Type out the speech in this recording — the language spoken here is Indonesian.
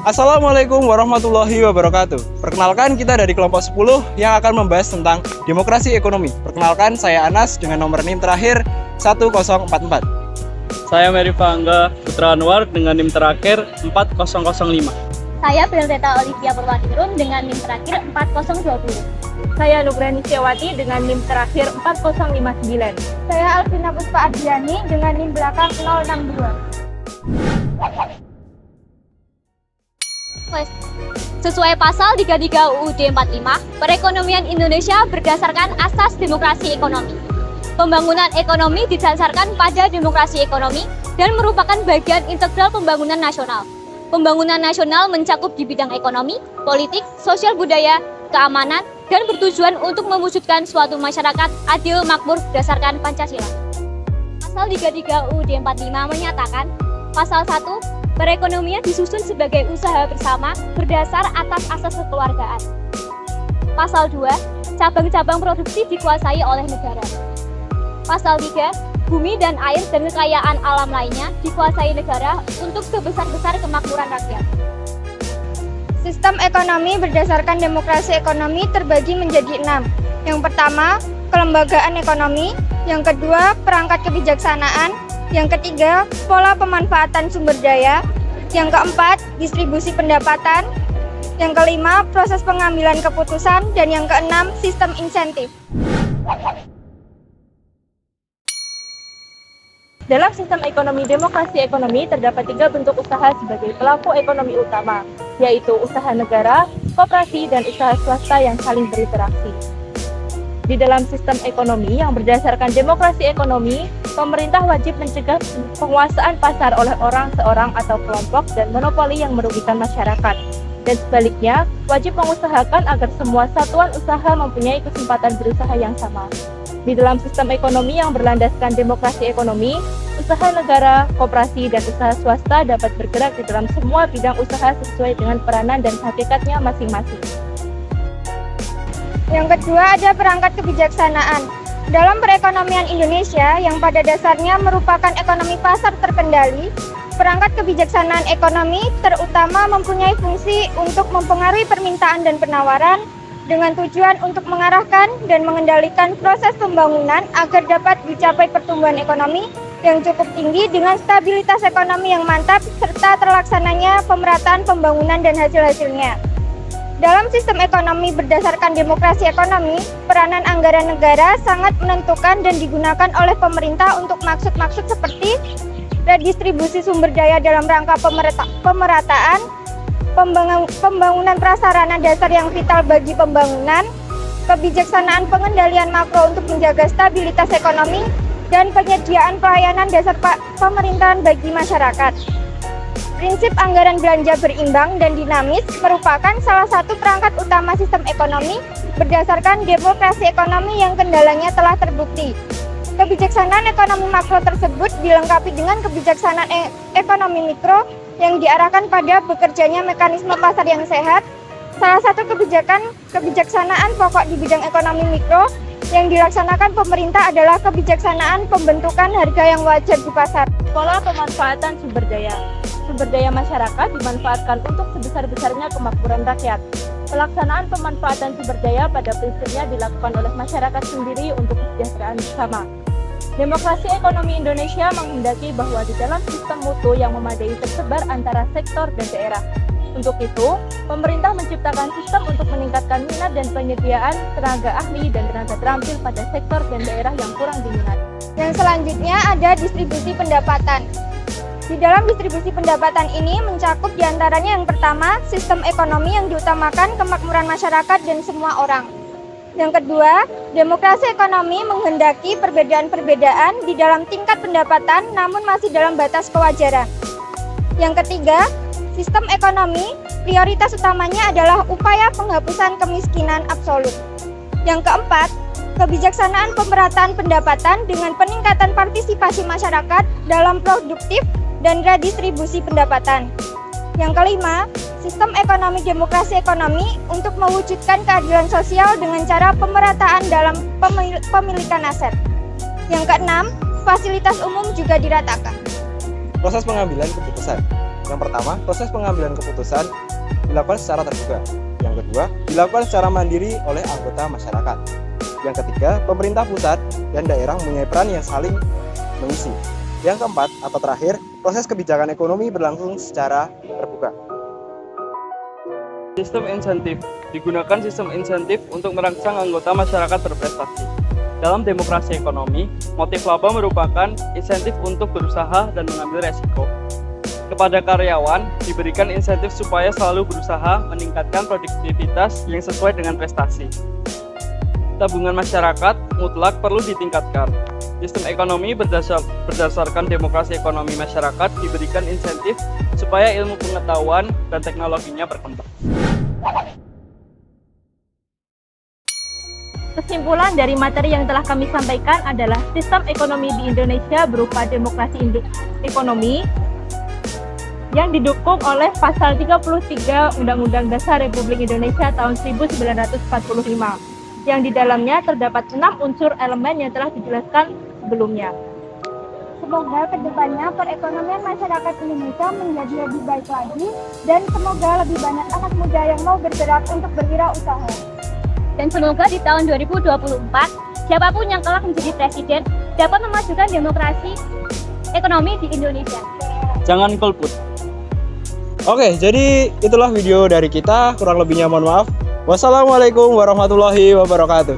Assalamualaikum warahmatullahi wabarakatuh. Perkenalkan, kita dari kelompok 10 yang akan membahas tentang demokrasi ekonomi. Perkenalkan, saya Anas dengan nomor NIM terakhir 1044. Saya Mary Fangga Putra Anwar dengan NIM terakhir 4005. Saya Bernadetta Olivia Purwaningrum dengan NIM terakhir 4020. Saya Nugrani Syawati dengan NIM terakhir 4059. Saya Alvina Puspa Adriani dengan NIM belakang 062. Sesuai pasal 33 UUD 45, perekonomian Indonesia berdasarkan asas demokrasi ekonomi. Pembangunan ekonomi didasarkan pada demokrasi ekonomi dan merupakan bagian integral pembangunan nasional. Pembangunan nasional mencakup di bidang ekonomi, politik, sosial budaya, keamanan, dan bertujuan untuk mewujudkan suatu masyarakat adil makmur berdasarkan Pancasila. Pasal 33 UUD 45 menyatakan, Pasal 1, perekonomian disusun sebagai usaha bersama berdasar atas asas kekeluargaan. Pasal 2, cabang-cabang produksi dikuasai oleh negara. Pasal 3, bumi dan air dan kekayaan alam lainnya dikuasai negara untuk sebesar-besar kemakmuran rakyat. Sistem ekonomi berdasarkan demokrasi ekonomi terbagi menjadi 6. Yang pertama, kelembagaan ekonomi. Yang kedua, perangkat kebijaksanaan. Yang ketiga, pola pemanfaatan sumber daya. Yang keempat, distribusi pendapatan. Yang kelima, proses pengambilan keputusan. Dan yang keenam, sistem insentif. Dalam sistem ekonomi demokrasi ekonomi terdapat 3 bentuk usaha sebagai pelaku ekonomi utama, yaitu usaha negara, koperasi, dan usaha swasta yang saling berinteraksi. Di dalam sistem ekonomi yang berdasarkan demokrasi ekonomi, pemerintah wajib mencegah penguasaan pasar oleh orang seorang atau kelompok dan monopoli yang merugikan masyarakat. Dan sebaliknya, wajib mengusahakan agar semua satuan usaha mempunyai kesempatan berusaha yang sama. Di dalam sistem ekonomi yang berlandaskan demokrasi ekonomi, usaha negara, koperasi, dan usaha swasta dapat bergerak di dalam semua bidang usaha sesuai dengan peranan dan hakikatnya masing-masing. Yang kedua, ada perangkat kebijaksanaan. Dalam perekonomian Indonesia yang pada dasarnya merupakan ekonomi pasar terkendali, perangkat kebijaksanaan ekonomi terutama mempunyai fungsi untuk mempengaruhi permintaan dan penawaran dengan tujuan untuk mengarahkan dan mengendalikan proses pembangunan agar dapat dicapai pertumbuhan ekonomi yang cukup tinggi dengan stabilitas ekonomi yang mantap serta terlaksananya pemerataan pembangunan dan hasil-hasilnya. Dalam sistem ekonomi berdasarkan demokrasi ekonomi, peranan anggaran negara sangat menentukan dan digunakan oleh pemerintah untuk maksud-maksud seperti redistribusi sumber daya dalam rangka pemerataan, pembangunan prasarana dasar yang vital bagi pembangunan, kebijaksanaan pengendalian makro untuk menjaga stabilitas ekonomi, dan penyediaan pelayanan dasar pemerintahan bagi masyarakat. Prinsip anggaran belanja berimbang dan dinamis merupakan salah satu perangkat utama sistem ekonomi berdasarkan demokrasi ekonomi yang kendalanya telah terbukti. Kebijaksanaan ekonomi makro tersebut dilengkapi dengan kebijaksanaan ekonomi mikro yang diarahkan pada bekerjanya mekanisme pasar yang sehat. Salah satu kebijaksanaan pokok di bidang ekonomi mikro yang dilaksanakan pemerintah adalah kebijaksanaan pembentukan harga yang wajar di pasar. Pola pemanfaatan sumber daya. Sumber daya masyarakat dimanfaatkan untuk sebesar-besarnya kemakmuran rakyat. Pelaksanaan pemanfaatan sumber daya pada prinsipnya dilakukan oleh masyarakat sendiri untuk kesejahteraan bersama. Demokrasi ekonomi Indonesia menghendaki bahwa di dalam sistem mutu yang memadai tersebar antara sektor dan daerah. Untuk itu, pemerintah menciptakan sistem untuk meningkatkan minat dan penyediaan tenaga ahli dan tenaga terampil pada sektor dan daerah yang kurang diminati. Yang selanjutnya ada distribusi pendapatan. Di dalam distribusi pendapatan ini mencakup diantaranya yang pertama, sistem ekonomi yang diutamakan kemakmuran masyarakat dan semua orang. Yang kedua, demokrasi ekonomi menghendaki perbedaan-perbedaan di dalam tingkat pendapatan namun masih dalam batas kewajaran. Yang ketiga, sistem ekonomi prioritas utamanya adalah upaya penghapusan kemiskinan absolut. Yang keempat, kebijaksanaan pemerataan pendapatan dengan peningkatan partisipasi masyarakat dalam produktif dan redistribusi pendapatan. Yang kelima, sistem ekonomi demokrasi ekonomi untuk mewujudkan keadilan sosial dengan cara pemerataan dalam pemilikan aset. Yang keenam, fasilitas umum juga diratakan. Proses pengambilan keputusan. Yang pertama, proses pengambilan keputusan dilakukan secara terbuka. Yang kedua, dilakukan secara mandiri oleh anggota masyarakat. Yang ketiga, pemerintah pusat dan daerah mempunyai peran yang saling mengisi. Yang keempat atau terakhir, proses kebijakan ekonomi berlangsung secara terbuka. Sistem insentif. Digunakan sistem insentif untuk merangsang anggota masyarakat berprestasi. Dalam demokrasi ekonomi, motif laba merupakan insentif untuk berusaha dan mengambil resiko. Kepada karyawan, diberikan insentif supaya selalu berusaha meningkatkan produktivitas yang sesuai dengan prestasi. Tabungan masyarakat mutlak perlu ditingkatkan. Sistem ekonomi berdasarkan demokrasi ekonomi masyarakat diberikan insentif supaya ilmu pengetahuan dan teknologinya berkembang. Kesimpulan dari materi yang telah kami sampaikan adalah sistem ekonomi di Indonesia berupa demokrasi ekonomi yang didukung oleh pasal 33 Undang-Undang Dasar Republik Indonesia tahun 1945, yang di dalamnya terdapat 6 unsur elemen yang telah dijelaskan sebelumnya. Semoga kedepannya perekonomian masyarakat Indonesia menjadi lebih baik lagi dan semoga lebih banyak anak muda yang mau bergerak untuk berwirausaha. Dan semoga di tahun 2024, siapapun yang kelak menjadi presiden dapat memajukan demokrasi ekonomi di Indonesia. Jangan golput. Oke, jadi itulah video dari kita. Kurang lebihnya mohon maaf. Wassalamualaikum warahmatullahi wabarakatuh.